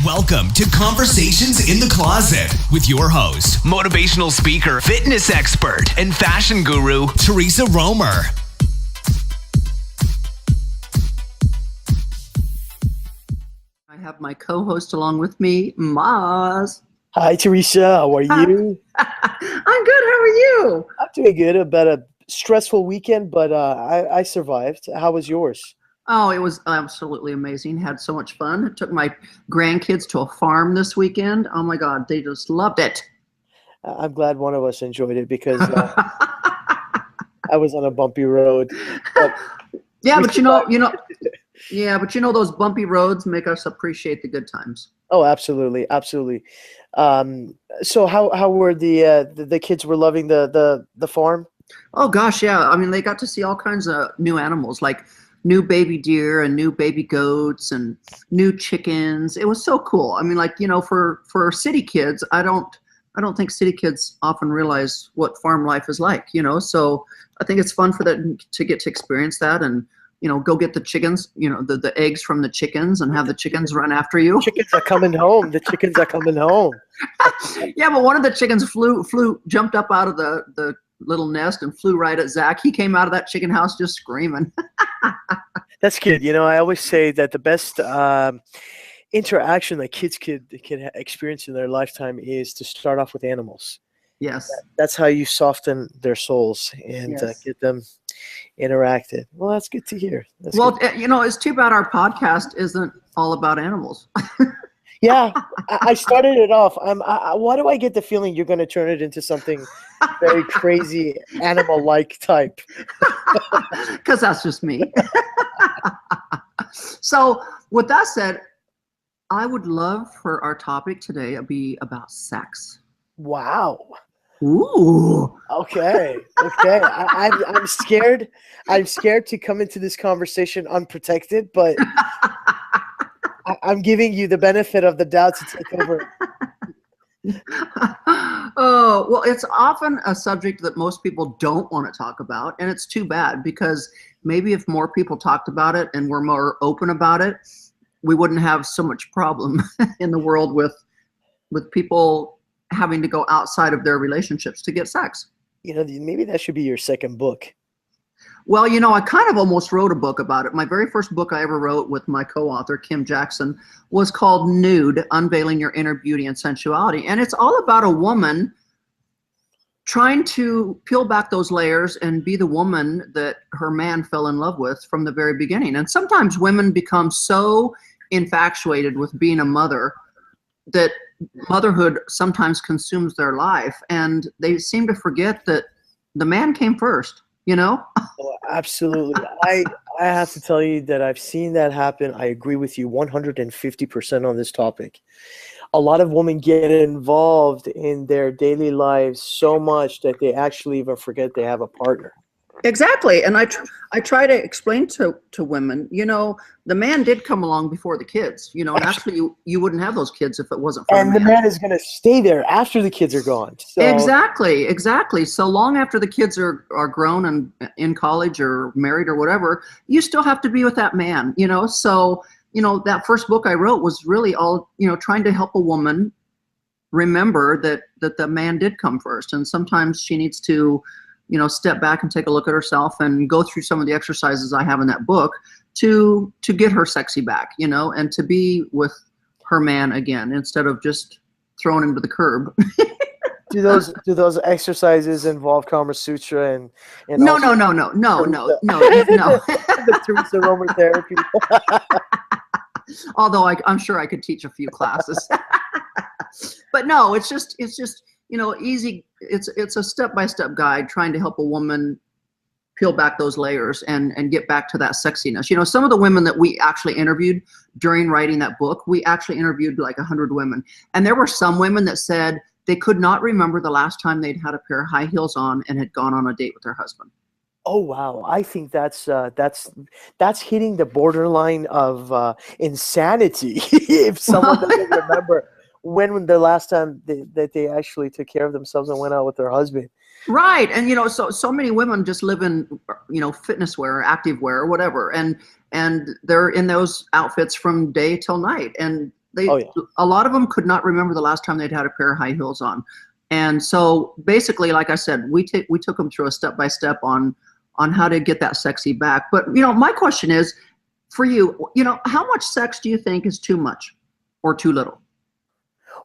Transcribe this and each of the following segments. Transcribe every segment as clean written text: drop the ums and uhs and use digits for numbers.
Welcome to Conversations in the Closet with your host, motivational speaker, fitness expert, and fashion guru, Theresa Roemer. I have my co-host along with me, Maz. Hi, Trisha. How are you? I'm good. How are you? I'm doing good. About a stressful weekend, but I survived. How was yours? Oh, it was absolutely amazing. Had so much fun. Took my grandkids to a farm this weekend. Oh my God, they just loved it. I'm glad one of us enjoyed it because I was on a bumpy road. But yeah, but those bumpy roads make us appreciate the good times. Oh, absolutely, absolutely. So how were the kids were loving the farm? Oh gosh, yeah. I mean, they got to see all kinds of new animals, like new baby deer and new baby goats and new chickens. It was so cool. I mean, for city kids, I don't think city kids often realize what farm life is like, so I think it's fun for them to get to experience that and, go get the chickens, the eggs from the chickens and have the chickens run after you. Chickens are coming home. The chickens are coming home. Yeah, but one of the chickens jumped up out of the little nest and flew right at Zach. He came out of that chicken house just screaming. That's good. I always say that the best interaction that kids can experience in their lifetime is to start off with animals. Yes. That's how you soften their souls and get them interacted. Well, that's good to hear. It's too bad our podcast isn't all about animals. Yeah, I started it off. Why do I get the feeling you're going to turn it into something very crazy, animal-like type? Because that's just me. So, with that said, I would love for our topic today to be about sex. Wow. Ooh. Okay. I'm scared. I'm scared to come into this conversation unprotected, but I'm giving you the benefit of the doubt to take over. Oh, well, it's often a subject that most people don't want to talk about, and it's too bad because maybe if more people talked about it and were more open about it, we wouldn't have so much problem in the world with people having to go outside of their relationships to get sex. Maybe that should be your second book. Well, I kind of almost wrote a book about it. My very first book I ever wrote with my co-author, Kim Jackson, was called Nude, Unveiling Your Inner Beauty and Sensuality. And it's all about a woman trying to peel back those layers and be the woman that her man fell in love with from the very beginning. And sometimes women become so infatuated with being a mother that motherhood sometimes consumes their life, and they seem to forget that the man came first, Oh, absolutely. I have to tell you that I've seen that happen. I agree with you 150% on this topic. A lot of women get involved in their daily lives so much that they actually even forget they have a partner. Exactly. And I try to explain to women, the man did come along before the kids, and actually you wouldn't have those kids if it wasn't for the man. And the man is going to stay there after the kids are gone. So. Exactly. So long after the kids are grown and in college or married or whatever, you still have to be with that man, So, that first book I wrote was really all, trying to help a woman remember that the man did come first. And sometimes she needs to step back and take a look at herself and go through some of the exercises I have in that book to get her sexy back, and to be with her man again instead of just thrown him to the curb. Do those exercises involve Kama Sutra and No. The Theresa Roemer therapy. Although I'm sure I could teach a few classes. But no, it's just easy. It's a step-by-step guide trying to help a woman peel back those layers and get back to that sexiness. Some of the women that we actually interviewed during writing that book, we actually interviewed like 100 women. And there were some women that said they could not remember the last time they'd had a pair of high heels on and had gone on a date with their husband. Oh, wow. I think that's hitting the borderline of insanity if someone doesn't remember when the last time that they actually took care of themselves and went out with their husband. Right. And, so many women just live in, fitness wear, active wear, or whatever. And they're in those outfits from day till night. And Oh, yeah. A lot of them could not remember the last time they'd had a pair of high heels on. And so basically, like I said, we took them through a step-by-step on how to get that sexy back. But, my question is, for you, how much sex do you think is too much or too little?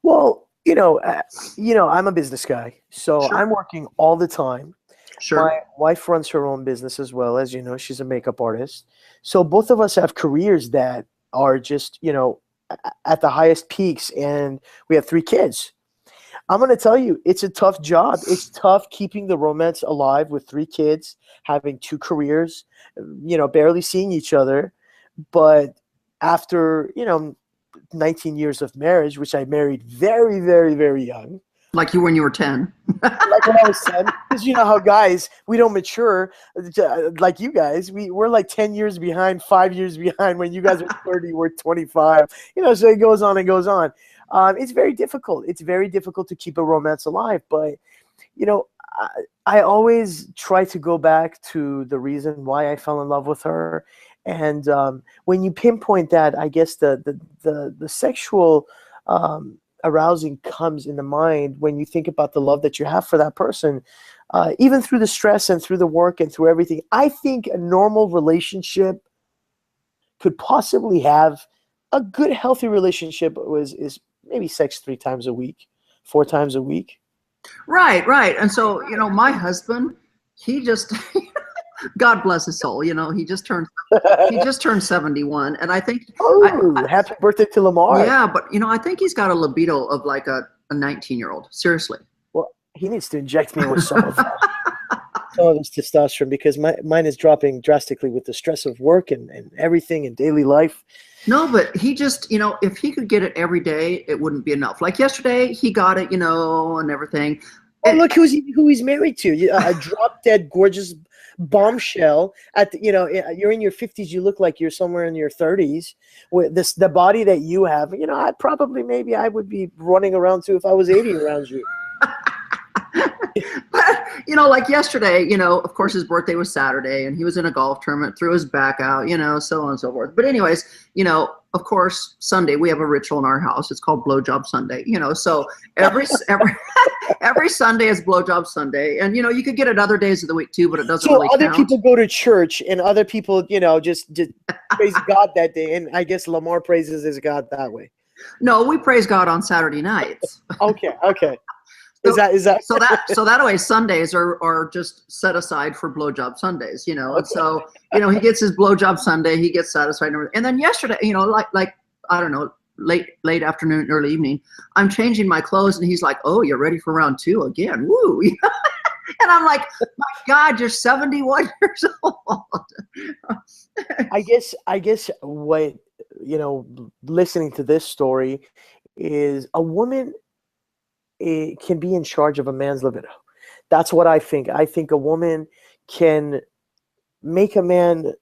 Well, I'm a business guy, so Sure. I'm working all the time. Sure. My wife runs her own business as well. As you know, she's a makeup artist. So both of us have careers that are just, at the highest peaks, and we have 3 kids. I'm going to tell you, it's a tough job. It's tough keeping the romance alive with 3 kids, having 2 careers, barely seeing each other. But after, 19 years of marriage, which I married very, very, very young. Like you when you were 10. Like when I was 10. Because you know how guys, we don't mature like you guys. We're like 10 years behind, 5 years behind. When you guys are 30, we're 25. So it goes on and goes on. It's very difficult. It's very difficult to keep a romance alive. But, I always try to go back to the reason why I fell in love with her. And when you pinpoint that, I guess the sexual arousing comes in the mind when you think about the love that you have for that person, even through the stress and through the work and through everything. I think a normal relationship could possibly have a good, healthy relationship is maybe sex 3 times a week, 4 times a week. Right. And so, my husband, he just, God bless his soul, he just turned 71. And I think, happy birthday to Lamar. Yeah, but I think he's got a libido of like a 19-year-old. Seriously. Well, he needs to inject me with some of that. Some of his testosterone, because mine is dropping drastically with the stress of work and everything in daily life. No, but he just, if he could get it every day, it wouldn't be enough. Like yesterday, he got it, and everything. Oh, look who he's married to. A drop-dead, gorgeous bombshell. You're in your 50s. You look like you're somewhere in your 30s. With the body that you have, maybe I would be running around too if I was 80 around you. But, like yesterday, of course his birthday was Saturday and he was in a golf tournament, threw his back out, so on and so forth. But anyways, of course, Sunday we have a ritual in our house. It's called Blowjob Sunday, so every Sunday is Blowjob Sunday. And, you could get it other days of the week too, but it doesn't really count. So other people go to church and other people, just praise God that day. And I guess Lamar praises his God that way. No, we praise God on Saturday nights. Okay. So that way Sundays are just set aside for Blowjob Sundays, Okay. And so, he gets his Blowjob Sunday, he gets satisfied. And then yesterday, like I don't know, late afternoon, early evening, I'm changing my clothes and he's like, "Oh, you're ready for round 2 again. Woo." And I'm like, "My God, you're 71 years old." I guess what, listening to this story is a woman can be in charge of a man's libido. That's what I think. I think a woman can make a man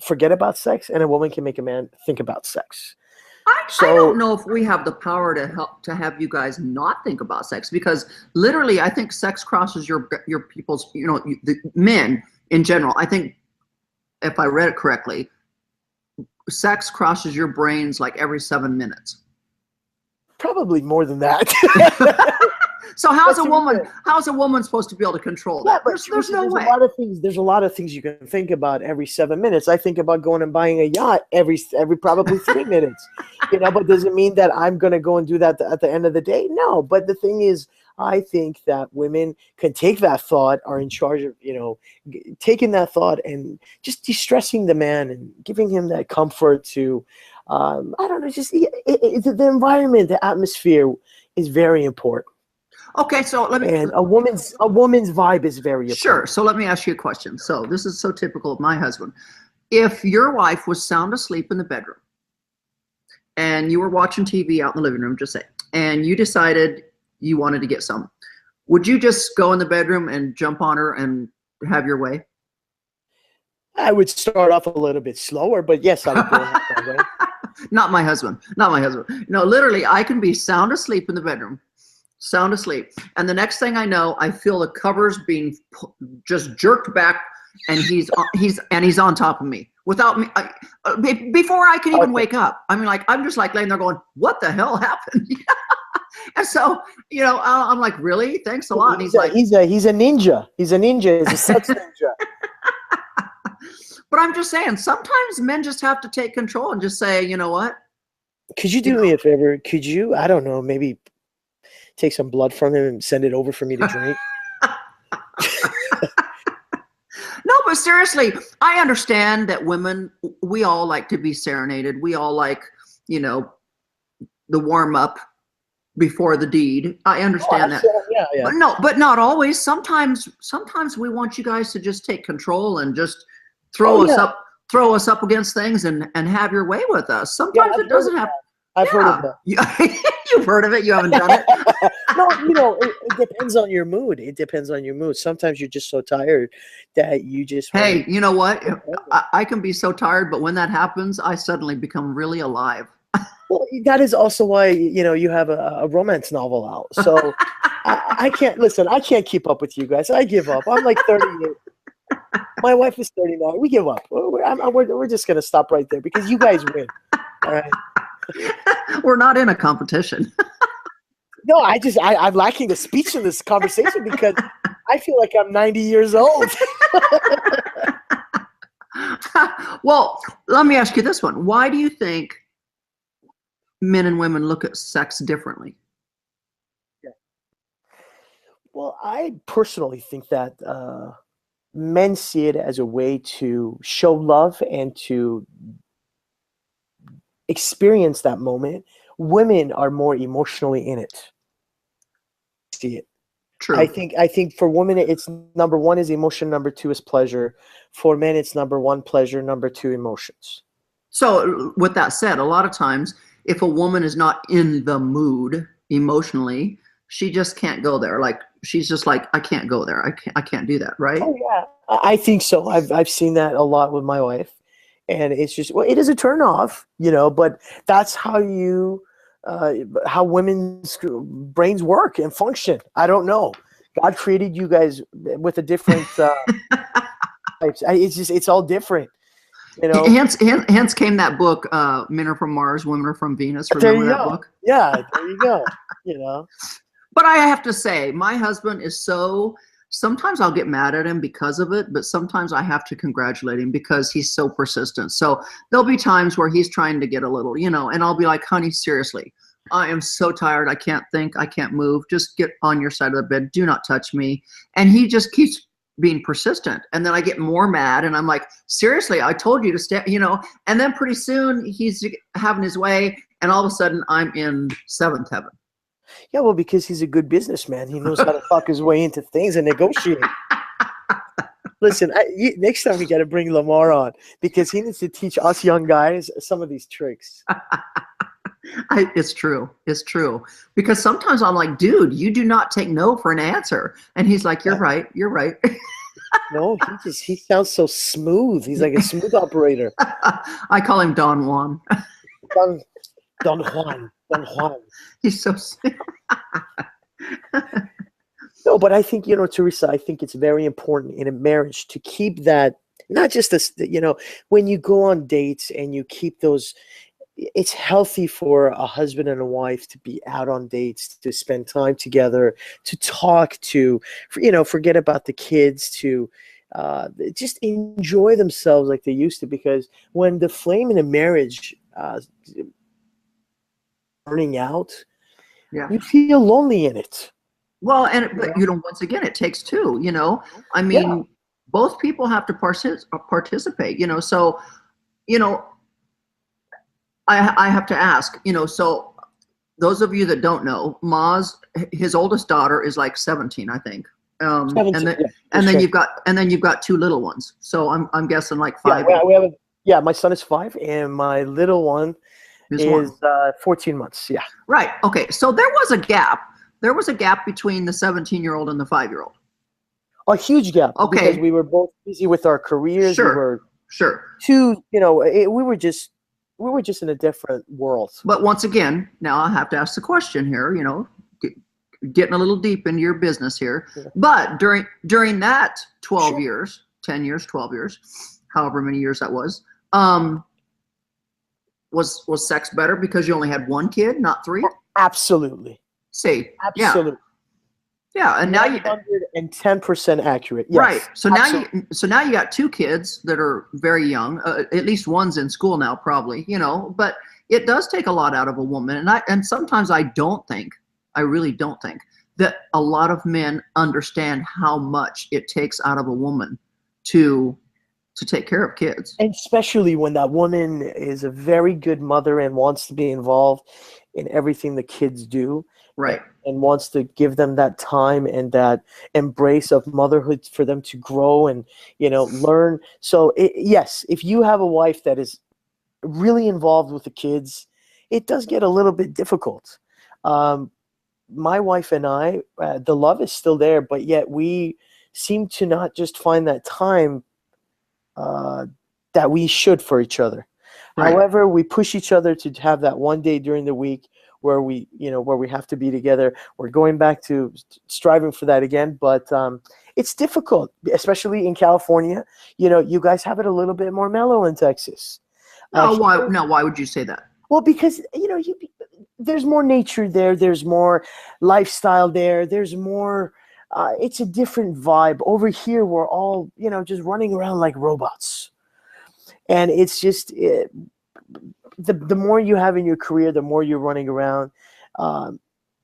forget about sex, and a woman can make a man think about sex. I don't know if we have the power to have you guys not think about sex, because literally I think sex crosses your people's, the men in general. I think if I read it correctly, sex crosses your brains like every 7 minutes. Probably more than that. So how's a woman supposed to be able to control that? Yeah, but there's no way. There's a lot of things you can think about every 7 minutes. I think about going and buying a yacht every probably 3 minutes. But does it mean that I'm going to go and do that at the end of the day? No. But the thing is, I think that women can take that thought, are in charge of, taking that thought and just de-stressing the man and giving him that comfort to, I don't know, just the environment, the atmosphere is very important. Okay, so let me. And a woman's vibe is very important. Sure. So let me ask you a question. So this is so typical of my husband. If your wife was sound asleep in the bedroom, and you were watching TV out in the living room, just say, and you decided you wanted to get some, would you just go in the bedroom and jump on her and have your way? I would start off a little bit slower, but yes, I would go that way. Not my husband. No, literally, I can be sound asleep in the bedroom. Sound asleep. And the next thing I know, I feel the covers being just jerked back and he's on top of me without me before I can even wake up. I mean, like, I'm just like laying there going, what the hell happened? And so, I'm like, really? Thanks a lot. And he's like, he's a ninja. He's a ninja. He's a sex ninja. But I'm just saying, sometimes men just have to take control and just say, you know what? Could you do me a favor? Could you, I don't know, maybe take some blood from him and send it over for me to drink? No, but seriously, I understand that women, we all like to be serenaded. We all like, the warm up before the deed. I understand that. Yeah. But not always. Sometimes we want you guys to just take control and just throw us up against things and have your way with us. Sometimes it doesn't have. I've heard of that. You've heard of it. You haven't done it. No, it depends on your mood. It depends on your mood. Sometimes you're just so tired that you just. Hey, you know what? I can be so tired, but when that happens, I suddenly become really alive. Well, that is also why, you have a romance novel out. So I can't listen. I can't keep up with you guys. I give up. I'm like 38. My wife is 39. We give up. We're just going to stop right there because you guys win. All right. We're not in a competition. No, I'm lacking the speech in this conversation because I feel like I'm 90 years old. Well, let me ask you this one. Why do you think men and women look at sex differently? Yeah. Well, I personally think that men see it as a way to show love and to experience that moment. Women are more emotionally in it. See it. True. I think for women, it's number one is emotion, number two is pleasure. For men, it's number one pleasure, number two emotions. So with that said, a lot of times, if a woman is not in the mood emotionally, she just can't go there. Like, she's just like, I can't go there. I can't do that. Right? Oh yeah, I think so. I've seen that a lot with my wife, and it's just, well, it is a turn off, but that's how how women's brains work and function. I don't know. God created you guys with a different types. It's all different. Hence came that book, Men Are From Mars, Women Are From Venus. Remember that book? Yeah, there you go. But I have to say, my husband is sometimes I'll get mad at him because of it, but sometimes I have to congratulate him because he's so persistent. So there'll be times where he's trying to get a little, and I'll be like, honey, seriously, I am so tired. I can't think. I can't move. Just get on your side of the bed. Do not touch me. And he just keeps being persistent. And then I get more mad and I'm like, seriously, I told you to stay, and then pretty soon he's having his way. And all of a sudden I'm in seventh heaven. Yeah, well, because he's a good businessman. He knows how to talk his way into things and negotiate. Listen, next time we got to bring Lamar on because he needs to teach us young guys some of these tricks. It's true. It's true. Because sometimes I'm like, dude, you do not take no for an answer. And he's like, you're right. You're right. No, he sounds so smooth. He's like a smooth operator. I call him Don Juan. Don Juan. He's so No, but I think, Theresa, I think it's very important in a marriage to keep that, not just this, when you go on dates and you keep those, it's healthy for a husband and a wife to be out on dates, to spend time together, to talk, to, forget about the kids, to just enjoy themselves like they used to. Because when the flame in a marriage burning out, you feel lonely in it. Well, but once again, it takes two. I mean, both people have to participate. So, I have to ask. So those of you that don't know, Maz, his oldest daughter is like 17, I think. 17, and then you've got two little ones. So I'm guessing like 5. Yeah, my son is 5, and my little one is 14 months. Yeah. Right. Okay. So there was a gap. There was a gap between the 17-year-old and the 5-year-old. A huge gap. Okay. Because we were both busy with our careers. Sure. We were just in a different world. But once again, now I have to ask the question here, getting a little deep into your business here. Yeah. But during that 12 years, 10 years, 12 years, however many years that was sex better because you only had one kid, not three? Absolutely. See, Absolutely. Yeah, and now you 110% accurate. Yes, right. So absolutely. now you got two kids that are very young. At least one's in school now, probably. But it does take a lot out of a woman, and sometimes I really don't think that a lot of men understand how much it takes out of a woman to take care of kids. And especially when that woman is a very good mother and wants to be involved in everything the kids do. Right. And wants to give them that time and that embrace of motherhood for them to grow and, learn. So yes, if you have a wife that is really involved with the kids, it does get a little bit difficult. My wife and I, the love is still there, but yet we seem to not just find that time that we should for each other. Right. However, we push each other to have that one day during the week where we have to be together. We're going back to striving for that again, but it's difficult, especially in California. You guys have it a little bit more mellow in Texas. Why would you say that? Well, because there's more nature there. There's more lifestyle there. There's more. It's a different vibe. Over here, we're all just running around like robots, and it's just. The more you have in your career, the more you're running around, and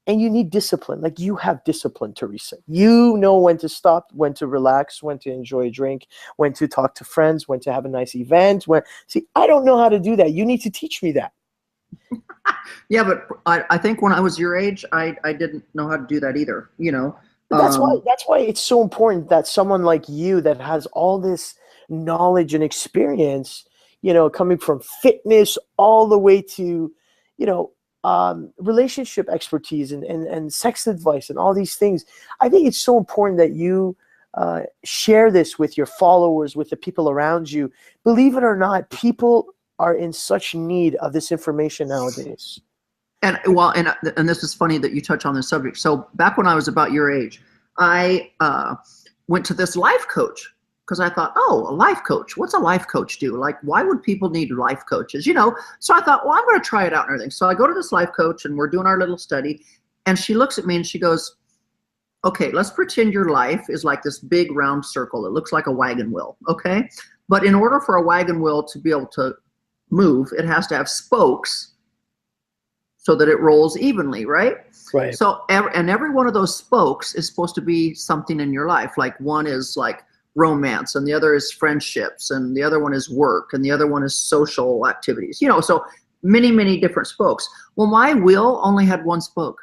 you need discipline. Like you have discipline, Theresa. You know when to stop, when to relax, when to enjoy a drink, when to talk to friends, when to have a nice event. I don't know how to do that. You need to teach me that. Yeah, but I think when I was your age, I didn't know how to do that either. But that's why it's so important that someone like you that has all this knowledge and experience, coming from fitness all the way to, relationship expertise and sex advice and all these things. I think it's so important that you share this with your followers, with the people around you. Believe it or not, people are in such need of this information nowadays. And this is funny that you touch on this subject. So back when I was about your age, I went to this life coach. Because I thought, a life coach. What's a life coach do? Like, why would people need life coaches? So I thought, well, I'm going to try it out and everything. So I go to this life coach and we're doing our little study. And she looks at me and she goes, okay, let's pretend your life is like this big round circle. It looks like a wagon wheel. Okay. But in order for a wagon wheel to be able to move, it has to have spokes so that it rolls evenly. Right. Right. So, every one of those spokes is supposed to be something in your life. Like one is like romance, and the other is friendships, and the other one is work, and the other one is social activities, so many, many different spokes. Well, my wheel only had one spoke.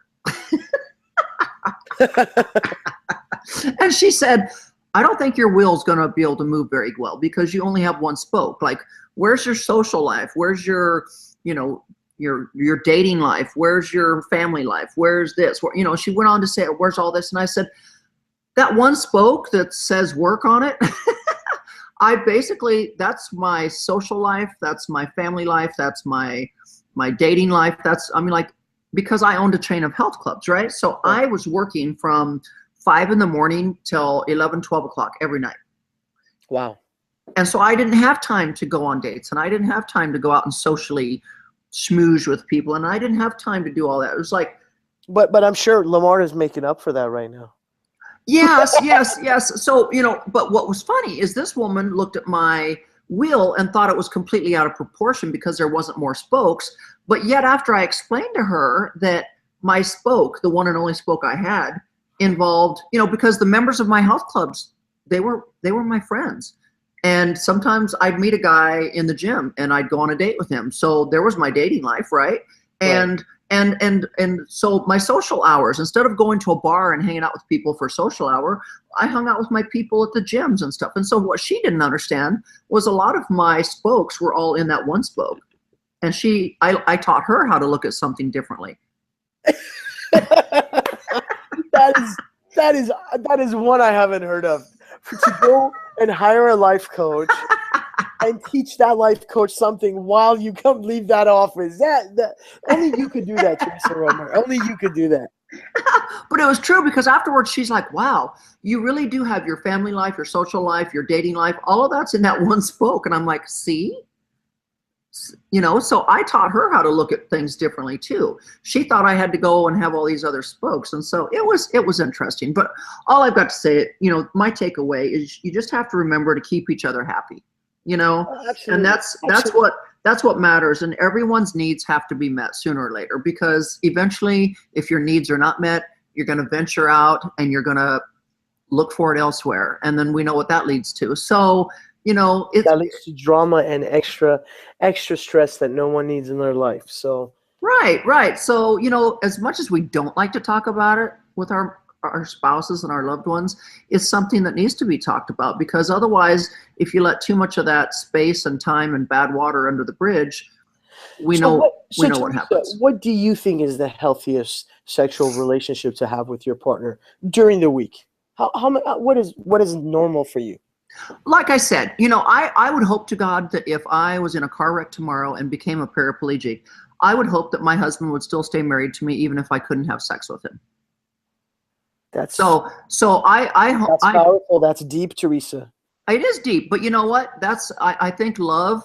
And she said, I don't think your wheel's going to be able to move very well because you only have one spoke. Like, where's your social life? Where's your, your dating life? Where's your family life? Where's this? She went on to say, where's all this? And I said, that one spoke that says work on it, that's my social life, that's my family life, that's my dating life. Because I owned a chain of health clubs, right? So I was working from 5 a.m. till 11, 12 o'clock every night. Wow. And so I didn't have time to go on dates, and I didn't have time to go out and socially schmooze with people, and I didn't have time to do all that. It was like, but I'm sure Lamar is making up for that right now. Yes. So, but what was funny is this woman looked at my wheel and thought it was completely out of proportion because there wasn't more spokes. But yet after I explained to her that my spoke, the one and only spoke I had, involved, because the members of my health clubs, they were my friends. And sometimes I'd meet a guy in the gym and I'd go on a date with him. So there was my dating life, right? And so my social hours, instead of going to a bar and hanging out with people for social hour, I hung out with my people at the gyms and stuff. And so what she didn't understand was a lot of my spokes were all in that one spoke. And I taught her how to look at something differently. That is one I haven't heard of. To go and hire a life coach and teach that life coach something while you leave that office. That only you could do that, Trisha Roemer. Only you could do that. But it was true because afterwards she's like, wow, you really do have your family life, your social life, your dating life, all of that's in that one spoke. And I'm like, see? So I taught her how to look at things differently too. She thought I had to go and have all these other spokes. And so it was interesting. But all I've got to say, my takeaway is you just have to remember to keep each other happy, Absolutely. and that's what matters. And everyone's needs have to be met sooner or later, because eventually if your needs are not met, you're going to venture out and you're going to look for it elsewhere. And then we know what that leads to. So, that leads to drama and extra stress that no one needs in their life. So right. So, as much as we don't like to talk about it with our spouses and our loved ones, it's something that needs to be talked about, because otherwise, if you let too much of that space and time and bad water under the bridge, we know what happens. What do you think is the healthiest sexual relationship to have with your partner during the week? What is normal for you? Like I said, I would hope to God that if I was in a car wreck tomorrow and became a paraplegic, I would hope that my husband would still stay married to me even if I couldn't have sex with him. That's so that's powerful. That's deep, Theresa. It is deep, but you know what? I think love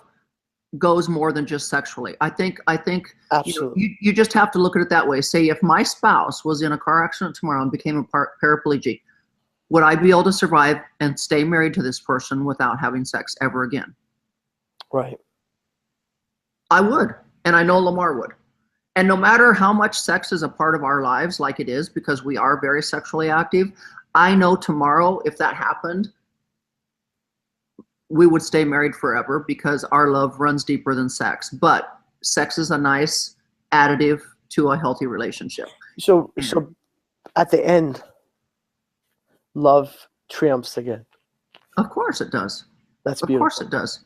goes more than just sexually. I think Absolutely. You just have to look at it that way. Say if my spouse was in a car accident tomorrow and became a paraplegic, would I be able to survive and stay married to this person without having sex ever again? Right. I would, and I know Lamar would. And no matter how much sex is a part of our lives, like it is, because we are very sexually active, I know tomorrow, if that happened, we would stay married forever, because our love runs deeper than sex. But sex is a nice additive to a healthy relationship. So at the end, love triumphs again. Of course it does. That's beautiful. Of course it does.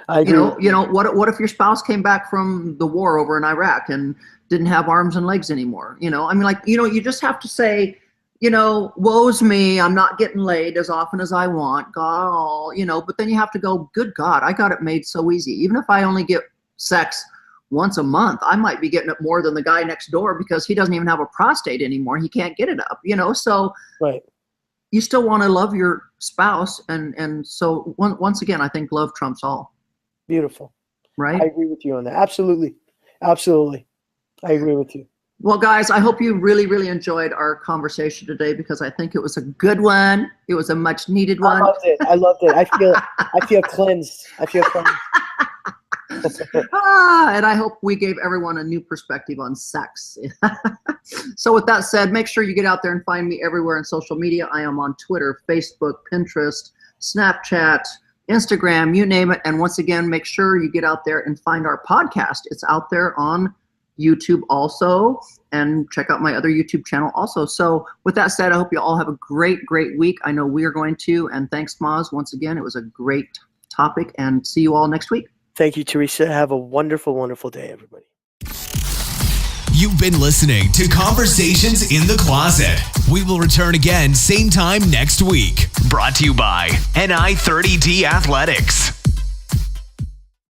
I agree. What if your spouse came back from the war over in Iraq and didn't have arms and legs anymore? You just have to say, woe's me, I'm not getting laid as often as I want, God, but then you have to go, good God, I got it made so easy. Even if I only get sex once a month, I might be getting it more than the guy next door, because he doesn't even have a prostate anymore. He can't get it up, so right. You still want to love your spouse. And so once again, I think love trumps all. Beautiful. Right? I agree with you on that. Absolutely. Absolutely. I agree with you. Well, guys, I hope you really, really enjoyed our conversation today, because I think it was a good one. It was a much needed one. I loved it. I feel cleansed. And I hope we gave everyone a new perspective on sex. So with that said, make sure you get out there and find me everywhere on social media. I am on Twitter, Facebook, Pinterest, Snapchat, Instagram, you name it. And once again, make sure you get out there and find our podcast. It's out there on YouTube also, and check out my other YouTube channel also. So with that said, I hope you all have a great, great week. I know we are going to, and thanks, Maz. Once again, it was a great topic, and see you all next week. Thank you, Theresa. Have a wonderful, wonderful day, everybody. You've been listening to Conversations in the Closet. We will return again same time next week. Brought to you by NI30D Athletics.